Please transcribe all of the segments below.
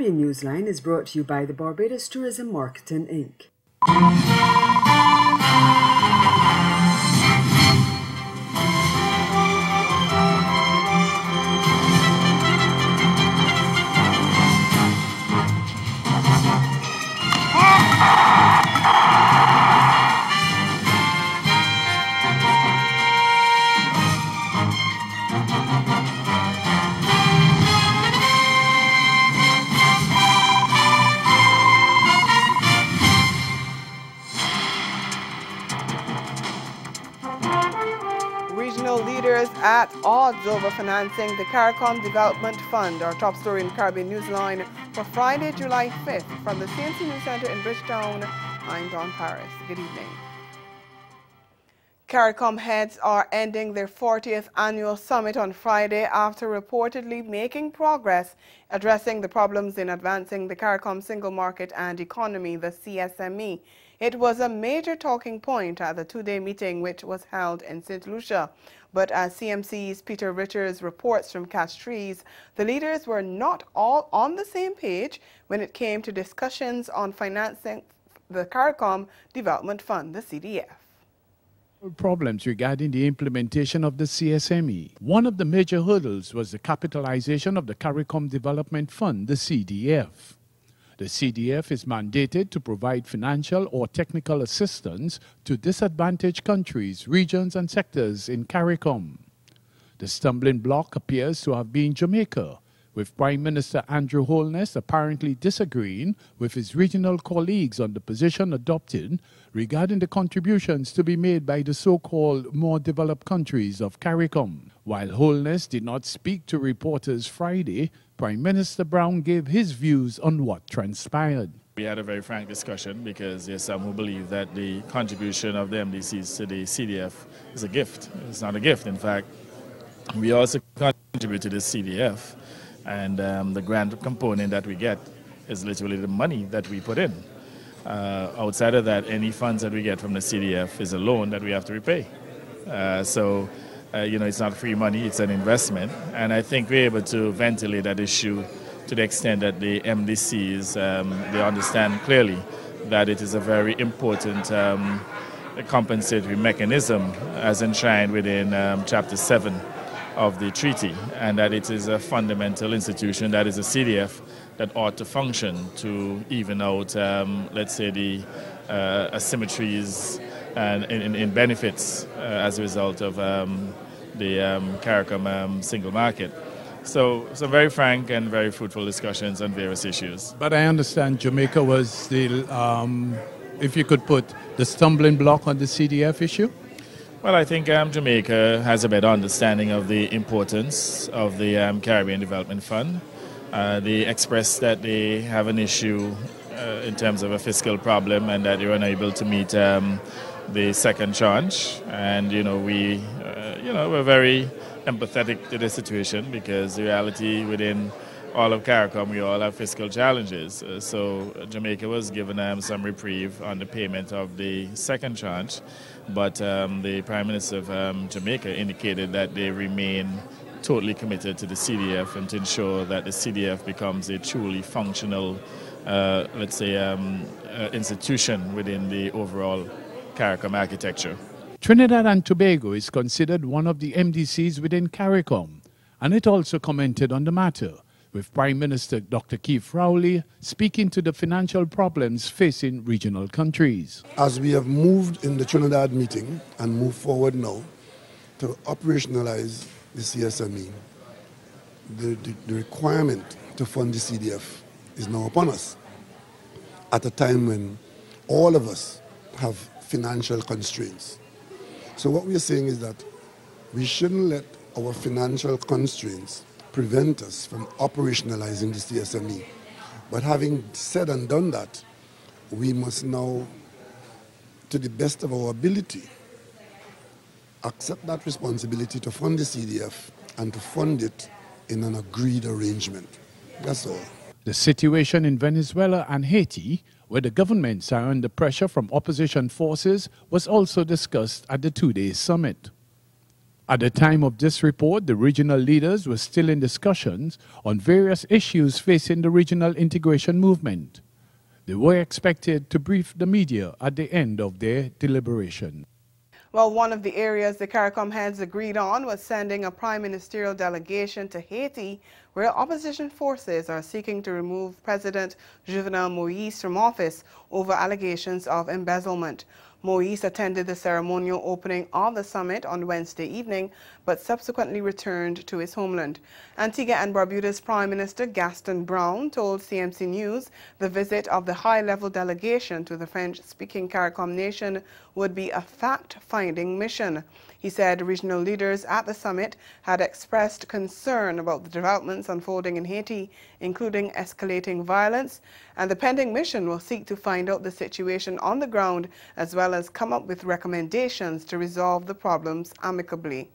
Caribbean Newsline is brought to you by the Barbados Tourism Marketing Inc. Regional leaders at odds over financing the CARICOM Development Fund. Our top story in Caribbean Newsline for Friday, July 5th. From the CNC News Center in Bridgetown, I'm Dawn Paris. Good evening. CARICOM heads are ending their 40th annual summit on Friday after reportedly making progress addressing the problems in advancing the CARICOM single market and economy, the CSME. It was a major talking point at the two-day meeting which was held in St. Lucia. But as CMC's Peter Richards reports from Catch Trees, the leaders were not all on the same page when it came to discussions on financing the CARICOM Development Fund, the CDF. Problems regarding the implementation of the CSME. One of the major hurdles was the capitalization of the CARICOM Development Fund, the CDF. The CDF is mandated to provide financial or technical assistance to disadvantaged countries, regions and sectors in CARICOM. The stumbling block appears to have been Jamaica, with Prime Minister Andrew Holness apparently disagreeing with his regional colleagues on the position adopted regarding the contributions to be made by the so-called more developed countries of CARICOM. While Holness did not speak to reporters Friday, Prime Minister Brown gave his views on what transpired. We had a very frank discussion because there's some who believe that the contribution of the MDCs to the CDF is a gift. It's not a gift. In fact, we also contribute to the CDF, and the grant component that we get is literally the money that we put in. Outside of that, any funds that we get from the CDF is a loan that we have to repay. It's not free money, it's an investment. And I think we're able to ventilate that issue to the extent that the MDCs, they understand clearly that it is a very important compensatory mechanism as enshrined within Chapter 7 of the treaty, and that it is a fundamental institution, that is a CDF, that ought to function to even out, let's say, the asymmetries and in benefits as a result of the CARICOM single market. So very frank and very fruitful discussions on various issues. But I understand Jamaica was the, if you could put the stumbling block on the CDF issue? Well, I think Jamaica has a better understanding of the importance of the Caribbean Development Fund. They expressed that they have an issue in terms of a fiscal problem and that they were unable to meet the second tranche. And, we're very empathetic to the situation because the reality within all of CARICOM, we all have fiscal challenges. So Jamaica was given some reprieve on the payment of the second tranche, but the Prime Minister of Jamaica indicated that they remain totally committed to the CDF and to ensure that the CDF becomes a truly functional, institution within the overall CARICOM architecture. Trinidad and Tobago is considered one of the MDCs within CARICOM, and it also commented on the matter, with Prime Minister Dr. Keith Rowley speaking to the financial problems facing regional countries. As we have moved in the Trinidad meeting and move forward now to operationalize the CSME, the requirement to fund the CDF is now upon us at a time when all of us have financial constraints. So what we are saying is that we shouldn't let our financial constraints prevent us from operationalizing the CSME. But having said and done that, we must now, to the best of our ability, accept that responsibility to fund the CDF and to fund it in an agreed arrangement. That's all. The situation in Venezuela and Haiti, where the governments are under pressure from opposition forces, was also discussed at the two-day summit. At the time of this report, the regional leaders were still in discussions on various issues facing the regional integration movement. They were expected to brief the media at the end of their deliberation. Well, one of the areas the CARICOM heads agreed on was sending a prime ministerial delegation to Haiti, where opposition forces are seeking to remove President Jovenel Moïse from office over allegations of embezzlement. Moïse attended the ceremonial opening of the summit on Wednesday evening, but subsequently returned to his homeland. Antigua and Barbuda's Prime Minister Gaston Brown told CMC News the visit of the high-level delegation to the French-speaking CARICOM nation would be a fact-finding mission. He said regional leaders at the summit had expressed concern about the developments unfolding in Haiti, including escalating violence, and the pending mission will seek to find out the situation on the ground as well as come up with recommendations to resolve the problems amicably.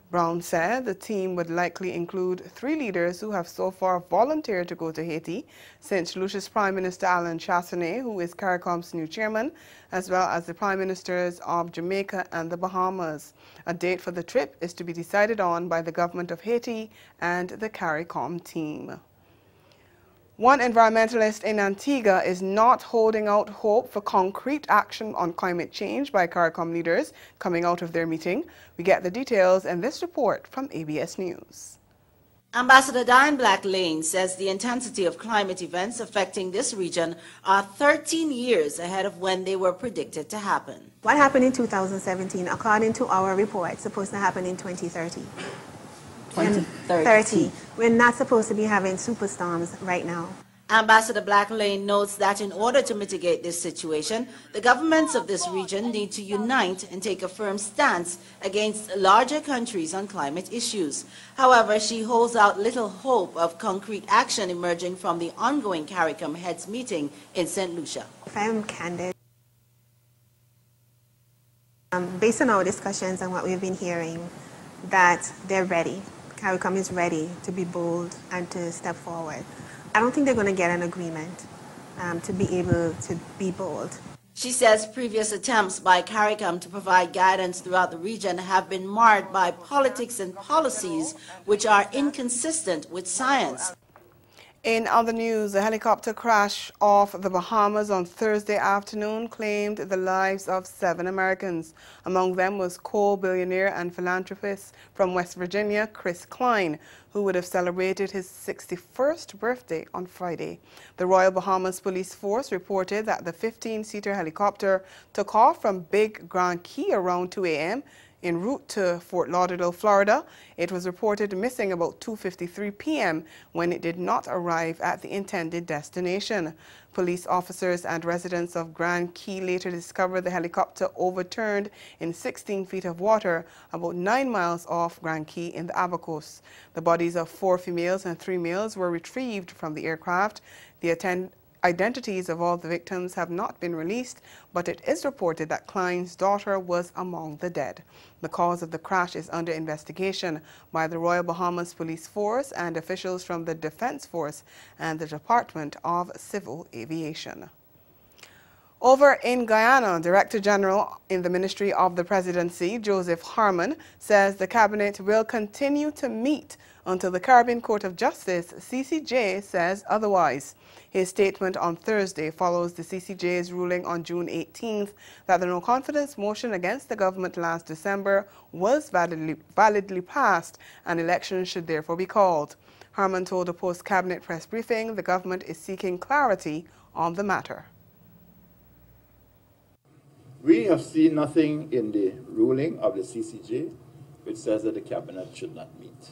Brown said the team would likely include 3 leaders who have so far volunteered to go to Haiti: St. Lucia's Prime Minister Alain Chastanet, who is CARICOM's new chairman, as well as the Prime Ministers of Jamaica and the Bahamas. A date for the trip is to be decided on by the government of Haiti and the CARICOM team. One environmentalist in Antigua is not holding out hope for concrete action on climate change by CARICOM leaders coming out of their meeting. We get the details in this report from ABS News. Ambassador Diane Black-Lane says the intensity of climate events affecting this region are 13 years ahead of when they were predicted to happen. What happened in 2017, according to our report, is supposed to happen in 2030. 2030. We're not supposed to be having superstorms right now. Ambassador Black-Lane notes that in order to mitigate this situation, the governments of this region need to unite and take a firm stance against larger countries on climate issues. However, she holds out little hope of concrete action emerging from the ongoing CARICOM heads meeting in St. Lucia. If I'm candid, based on our discussions and what we've been hearing, that they're ready. CARICOM is ready to be bold and to step forward. I don't think they're going to get an agreement to be able to be bold. She says previous attempts by CARICOM to provide guidance throughout the region have been marred by politics and policies which are inconsistent with science. In other news, a helicopter crash off the Bahamas on Thursday afternoon claimed the lives of 7 Americans. Among them was coal billionaire and philanthropist from West Virginia, Chris Klein, who would have celebrated his 61st birthday on Friday. The Royal Bahamas Police Force reported that the 15-seater helicopter took off from Big Grand Key around 2 a.m. en route to Fort Lauderdale, Florida. It was reported missing about 2:53 p.m. when it did not arrive at the intended destination. Police officers and residents of Grand Key later discovered the helicopter overturned in 16 feet of water about 9 miles off Grand Key in the Abacos. The bodies of 4 females and 3 males were retrieved from the aircraft. The identities of all the victims have not been released, but it is reported that Klein's daughter was among the dead. The cause of the crash is under investigation by the Royal Bahamas Police Force and officials from the Defense Force and the Department of Civil Aviation. Over in Guyana, Director General in the Ministry of the Presidency, Joseph Harmon, says the Cabinet will continue to meet until the Caribbean Court of Justice, CCJ, says otherwise. His statement on Thursday follows the CCJ's ruling on June 18th that the no-confidence motion against the government last December was validly passed and elections should therefore be called. Harmon told a post-cabinet press briefing the government is seeking clarity on the matter. We have seen nothing in the ruling of the CCJ which says that the cabinet should not meet.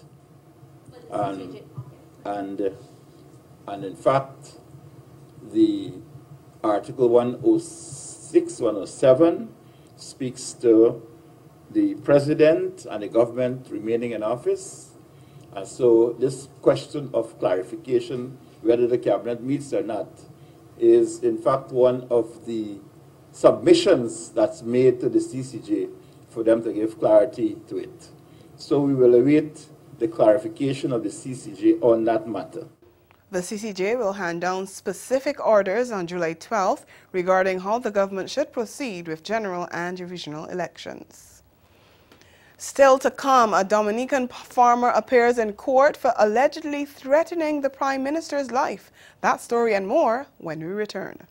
And in fact, the Article 106, 107 speaks to the president and the government remaining in office. And so this question of clarification, whether the cabinet meets or not, is in fact one of the submissions that's made to the CCJ for them to give clarity to it. So we will await the clarification of the CCJ on that matter. The CCJ will hand down specific orders on July 12th regarding how the government should proceed with general and regional elections. Still to come, a Dominican farmer appears in court for allegedly threatening the Prime Minister's life. That story and more when we return.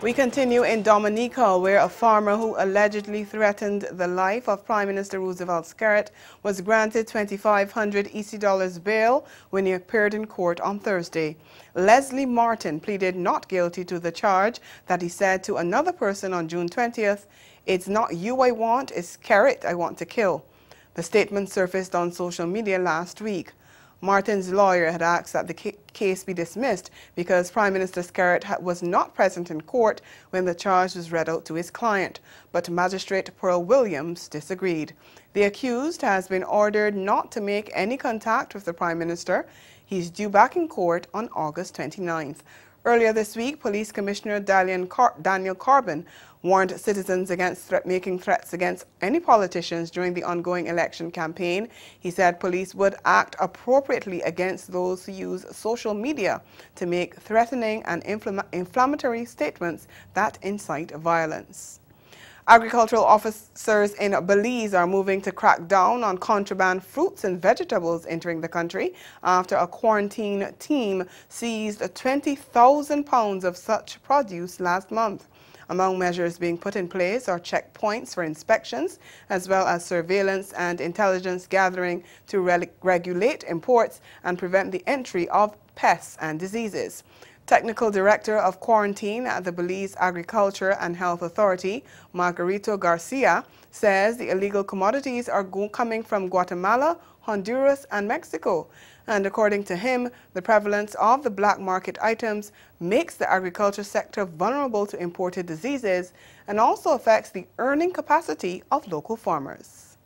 We continue in Dominica, where a farmer who allegedly threatened the life of Prime Minister Roosevelt Skerrit was granted $2,500 EC bail when he appeared in court on Thursday. Leslie Martin pleaded not guilty to the charge that he said to another person on June 20th, "It's not you I want, it's Skerrit I want to kill." The statement surfaced on social media last week. Martin's lawyer had asked that the case be dismissed because Prime Minister Skerrit was not present in court when the charge was read out to his client, but Magistrate Pearl Williams disagreed. The accused has been ordered not to make any contact with the Prime Minister. He's due back in court on August 29th. Earlier this week, Police Commissioner Daniel Corbin warned citizens against making threats against any politicians during the ongoing election campaign. He said police would act appropriately against those who use social media to make threatening and inflammatory statements that incite violence. Agricultural officers in Belize are moving to crack down on contraband fruits and vegetables entering the country after a quarantine team seized 20,000 pounds of such produce last month. Among measures being put in place are checkpoints for inspections, as well as surveillance and intelligence gathering to regulate imports and prevent the entry of pests and diseases. Technical Director of Quarantine at the Belize Agriculture and Health Authority, Margarito Garcia, says the illegal commodities are coming from Guatemala, Honduras, and Mexico. And according to him, the prevalence of the black market items makes the agriculture sector vulnerable to imported diseases and also affects the earning capacity of local farmers.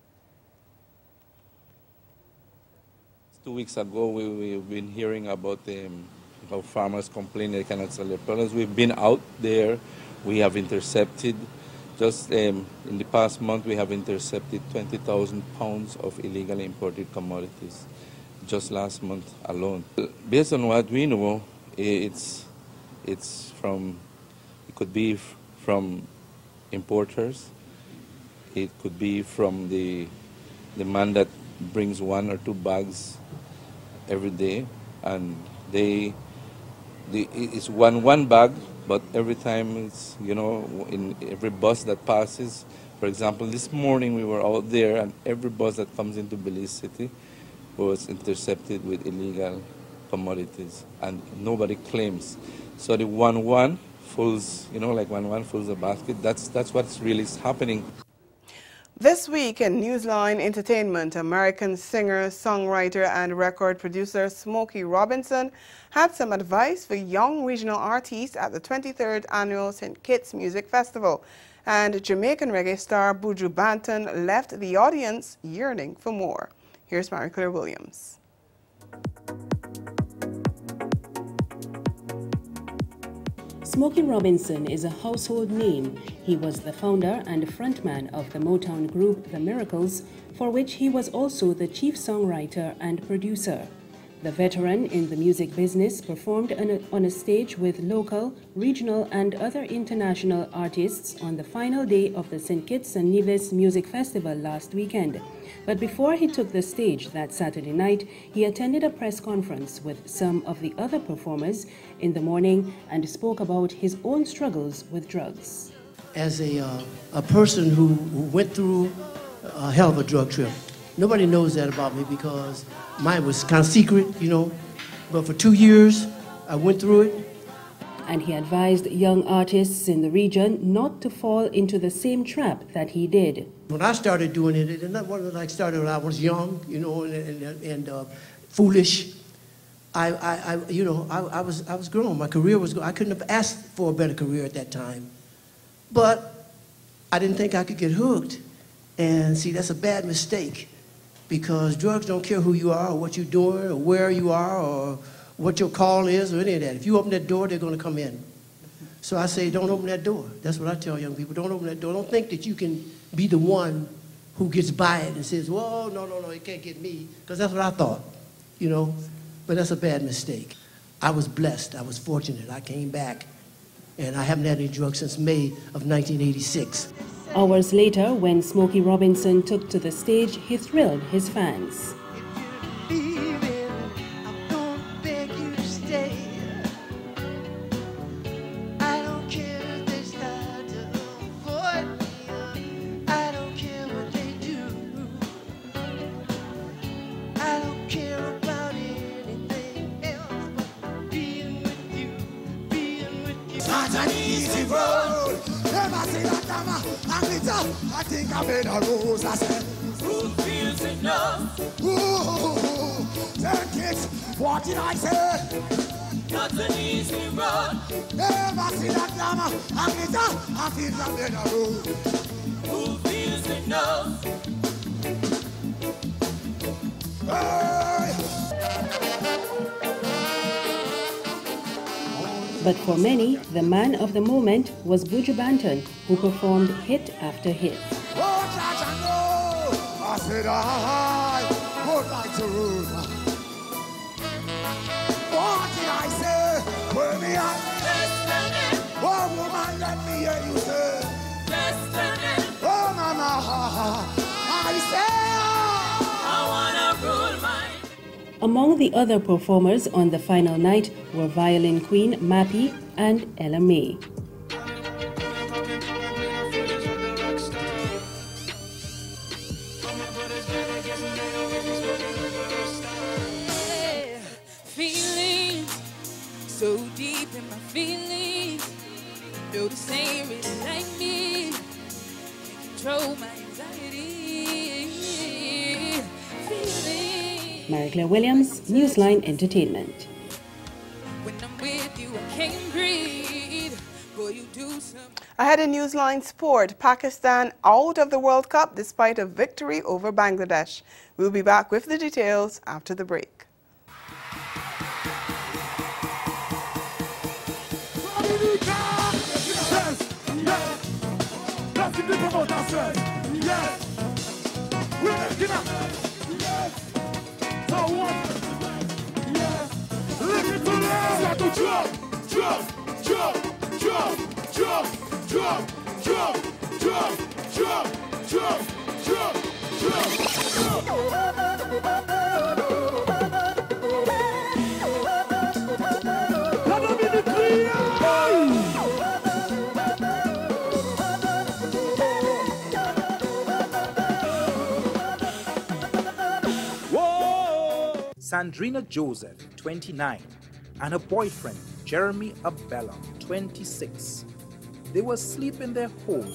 2 weeks ago, we've been hearing about how farmers complain they cannot sell their products. We've been out there. We have intercepted, just in the past month, we have intercepted 20,000 pounds of illegally imported commodities, just last month alone. Based on what we know, it could be from importers. It could be from the man that brings 1 or 2 bags every day, and it's one bag, but every time it's, in every bus that passes. For example, this morning we were out there, and every bus that comes into Belize City was intercepted with illegal commodities, and nobody claims. So the 1-1 fills, like 1-1 fills a basket. That's what's really happening. This week in Newsline Entertainment, American singer, songwriter, and record producer Smokey Robinson had some advice for young regional artists at the 23rd Annual St. Kitts Music Festival. And Jamaican reggae star Buju Banton left the audience yearning for more. Here's Marie-Claire Williams. Smokey Robinson is a household name. He was the founder and frontman of the Motown group The Miracles, for which he was also the chief songwriter and producer. The veteran in the music business performed on a stage with local, regional, and other international artists on the final day of the St. Kitts and Nevis Music Festival last weekend. But before he took the stage that Saturday night, he attended a press conference with some of the other performers in the morning and spoke about his own struggles with drugs. As a person who went through a hell of a drug trip, nobody knows that about me because mine was kind of secret, you know. But for 2 years, I went through it. And he advised young artists in the region not to fall into the same trap that he did. When I started doing it, it wasn't like started when I was young, you know, and foolish. I was grown. My career was grown. I couldn't have asked for a better career at that time. But I didn't think I could get hooked. And see, that's a bad mistake because drugs don't care who you are or what you're doing or where you are or what your call is or any of that. If you open that door, they're going to come in. So I say, don't open that door. That's what I tell young people. Don't open that door. Don't think that you can be the one who gets by it and says, well, no, it can't get me, because that's what I thought, you know. But that's a bad mistake. I was blessed. I was fortunate. I came back, and I haven't had any drugs since May of 1986. Hours later, when Smokey Robinson took to the stage, he thrilled his fans. I think I made a rose. I said, who feels enough? Ooh, 10 kicks. What did I say? Not an easy run. Never see that drama. I think I made a rose. Who feels enough? Hey. But for many, the man of the moment was Buju Banton, who performed hit after hit. I said I would like to rule. What did I say? Where me at? Destiny. Oh woman, let me hear you say. Destiny. Oh mama, I say I wanna rule mine. Among the other performers on the final night were violin queen Mappy and Ella May. Feelings so deep in my feelings. Though the same really like me. Can't control my anxiety. Feelings. Marie-Claire Williams, Newsline Entertainment. When I'm with you, I can't breathe. Boy, you do something. Ahead in Newsline Sport, Pakistan out of the World Cup despite a victory over Bangladesh. We'll be back with the details after the break. Sandrina Joseph, 29, and her boyfriend, Jeremy Abella, 26. They were asleep in their home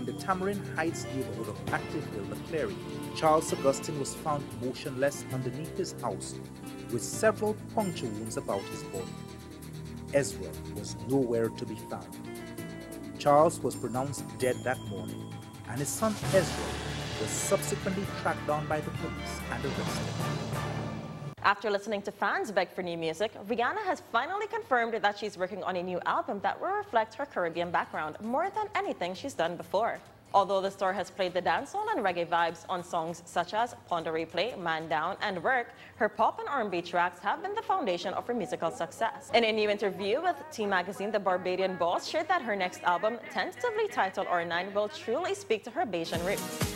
in the Tamarind Heights neighborhood of Activeville, McCleary, Charles Augustine was found motionless underneath his house with several puncture wounds about his body. Ezra was nowhere to be found. Charles was pronounced dead that morning, and his son Ezra was subsequently tracked down by the police and arrested. After listening to fans beg for new music, Rihanna has finally confirmed that she's working on a new album that will reflect her Caribbean background more than anything she's done before. Although the star has played the dancehall and reggae vibes on songs such as Ponder Replay, Man Down, and Work, her pop and R&B tracks have been the foundation of her musical success. In a new interview with T Magazine, the Barbadian boss shared that her next album, tentatively titled R9, will truly speak to her Bajan roots.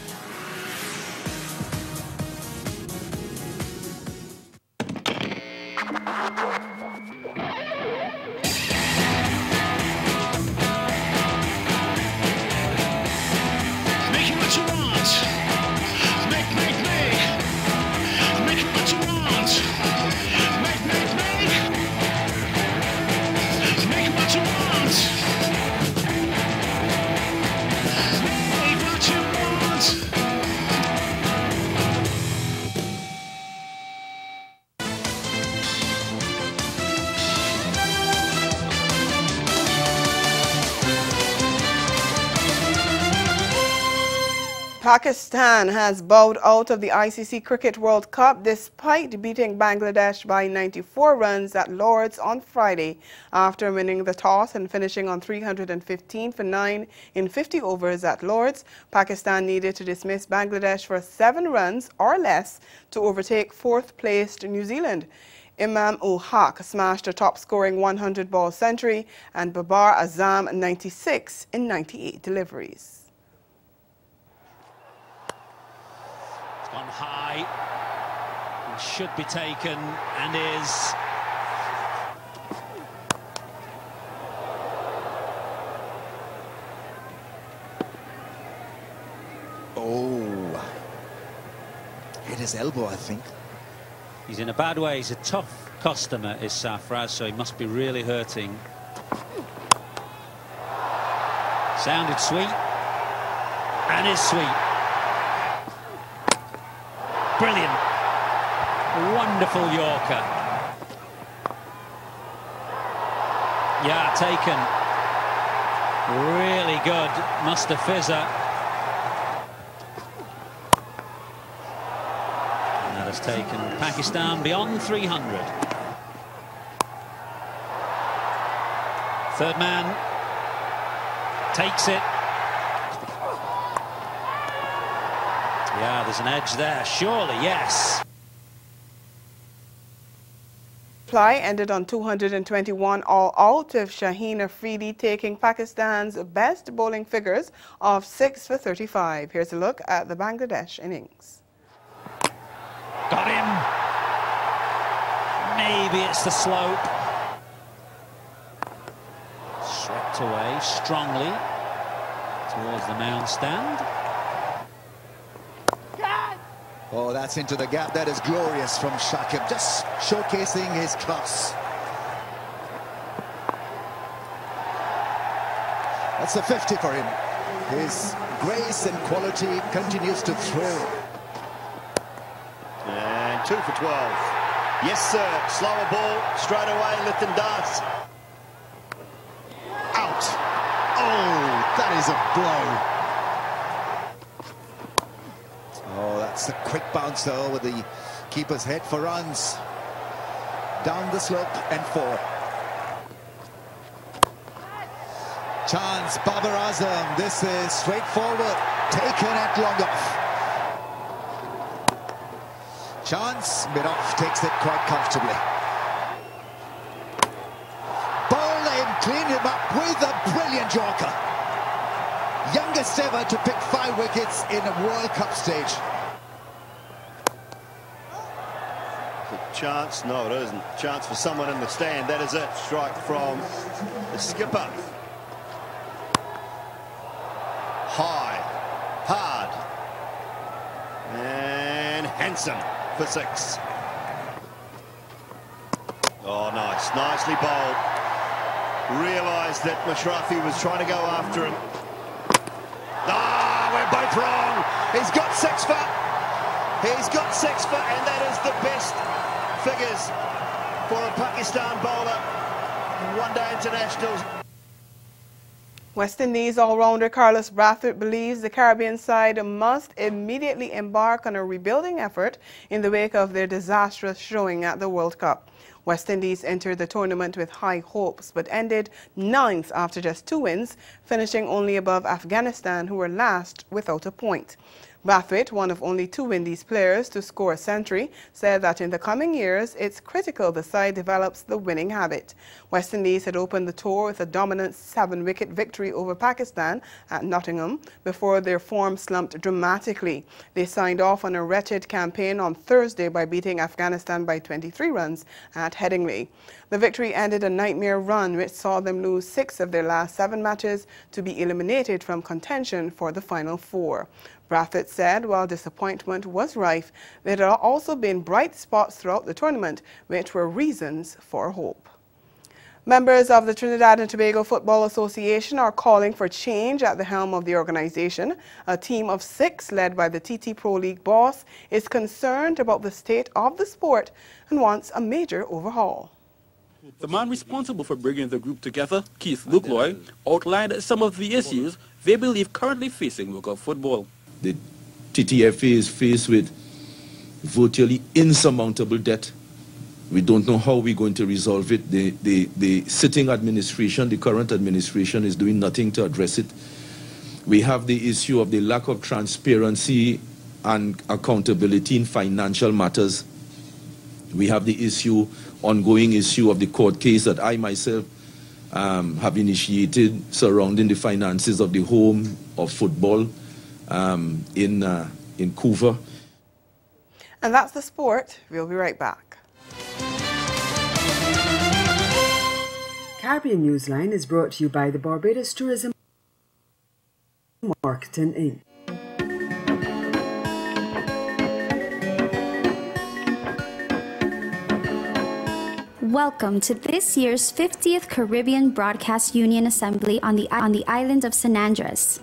Pakistan has bowed out of the ICC Cricket World Cup despite beating Bangladesh by 94 runs at Lord's on Friday after winning the toss and finishing on 315 for 9 in 50 overs at Lord's. Pakistan needed to dismiss Bangladesh for 7 runs or less to overtake fourth-placed New Zealand. Imam-ul-Haq smashed a top-scoring 100-ball century and Babar Azam 96 in 98 deliveries. On high, and should be taken, and is. Oh, hit his elbow, I think. He's in a bad way. He's a tough customer, is Safraz, so he must be really hurting. Sounded sweet, and is sweet. Brilliant. Wonderful Yorker. Yeah, taken. Really good. Mustafiza. And that has taken Pakistan beyond 300. Third man takes it. Yeah, there's an edge there, surely, yes. Play ended on 221 all out, with Shaheen Afridi taking Pakistan's best bowling figures of 6 for 35. Here's a look at the Bangladesh innings. Got him. Maybe it's the slope. Swept away strongly towards the mound stand. Oh, that's into the gap. That is glorious from Shakib, just showcasing his class. That's a 50 for him. His grace and quality continues to thrill. And 2 for 12. Yes, sir. Slower ball, straight away, Lipton dance. Out. Oh, that is a blow. Oh, that's a quick bounce though, with the keeper's head for runs. Down the slope and 4. Chance, Babar Azam. This is straightforward. Taken at long off. Chance, mid-off, takes it quite comfortably. Bowled in, cleaned him up with a brilliant Yorker. Youngest ever to pick 5 wickets in a World Cup stage. Chance? No, it isn't. Chance for someone in the stand. That is it. Strike from the skipper. High, hard, and handsome for 6. Oh, nice. Nicely bowled. Realised that Mashrafi was trying to go after him. We're both wrong. He's got 6 foot. He's got 6 foot, and that is the best figures for a Pakistan bowler. One-day internationals. West Indies all-rounder Carlos Brathwaite believes the Caribbean side must immediately embark on a rebuilding effort in the wake of their disastrous showing at the World Cup. West Indies entered the tournament with high hopes but ended 9th after just 2 wins, finishing only above Afghanistan, who were last without a point. Brathwaite, one of only 2 Windies players to score a century, said that in the coming years it's critical the side develops the winning habit. West Indies had opened the tour with a dominant 7-wicket victory over Pakistan at Nottingham before their form slumped dramatically. They signed off on a wretched campaign on Thursday by beating Afghanistan by 23 runs at Headingley. The victory ended a nightmare run which saw them lose 6 of their last 7 matches to be eliminated from contention for the final 4. Brathwaite said while disappointment was rife, there had also been bright spots throughout the tournament, which were reasons for hope. Members of the Trinidad and Tobago Football Association are calling for change at the helm of the organization. A team of 6, led by the TT Pro League boss, is concerned about the state of the sport and wants a major overhaul. The man responsible for bringing the group together, Keith Lucloy, outlined some of the issues they believe currently facing local football. The TTFA is faced with virtually insurmountable debt. We don't know how we're going to resolve it. The sitting administration, the current administration, is doing nothing to address it. We have the issue of the lack of transparency and accountability in financial matters. We have the ongoing issue of the court case that I myself have initiated surrounding the finances of the home of football in Couva. And that's the sport. We'll be right back. Caribbean Newsline is brought to you by the Barbados Tourism Marketing Inc. Welcome to this year's 50th Caribbean Broadcast Union Assembly on the island of San Andres.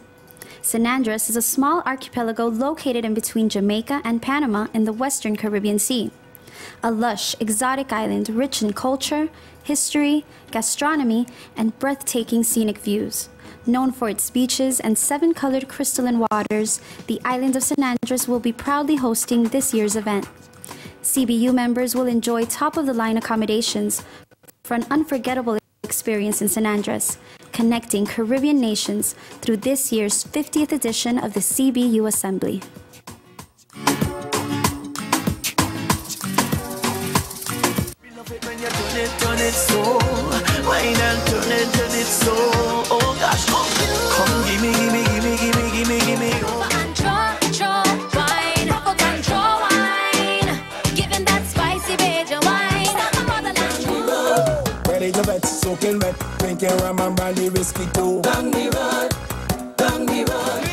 San Andres is a small archipelago located in between Jamaica and Panama in the Western Caribbean Sea. A lush, exotic island rich in culture, history, gastronomy, and breathtaking scenic views. Known for its beaches and 7-colored crystalline waters, the island of San Andres will be proudly hosting this year's event. CBU members will enjoy top-of-the-line accommodations for an unforgettable experience in San Andres, connecting Caribbean nations through this year's 50th edition of the CBU Assembly. Turn it so, wine and turn it so, oh gosh, come give me. Control wine, control wine, giving that spicy Bajan wine. Ready to bet, soaking wet, drinking rum and brandy, whiskey too. Down the road, down the road.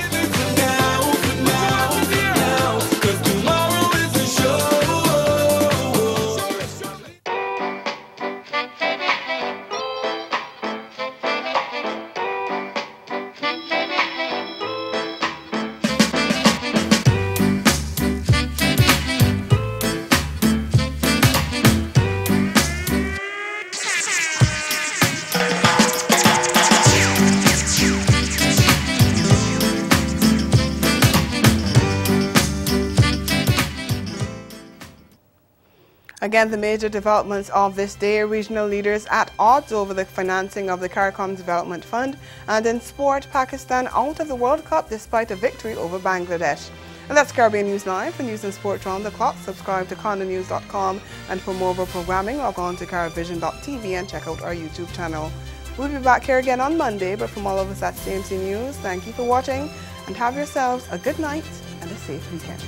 Again, the major developments of this day: regional leaders at odds over the financing of the CARICOM Development Fund, and in sport, Pakistan out of the World Cup despite a victory over Bangladesh. And that's Caribbean Newsline. For news and sport round the clock, subscribe to CondoNews.com, and for more of our programming, log on to CaribVision.tv and check out our YouTube channel. We'll be back here again on Monday, but from all of us at CMC News, thank you for watching, and have yourselves a good night and a safe weekend.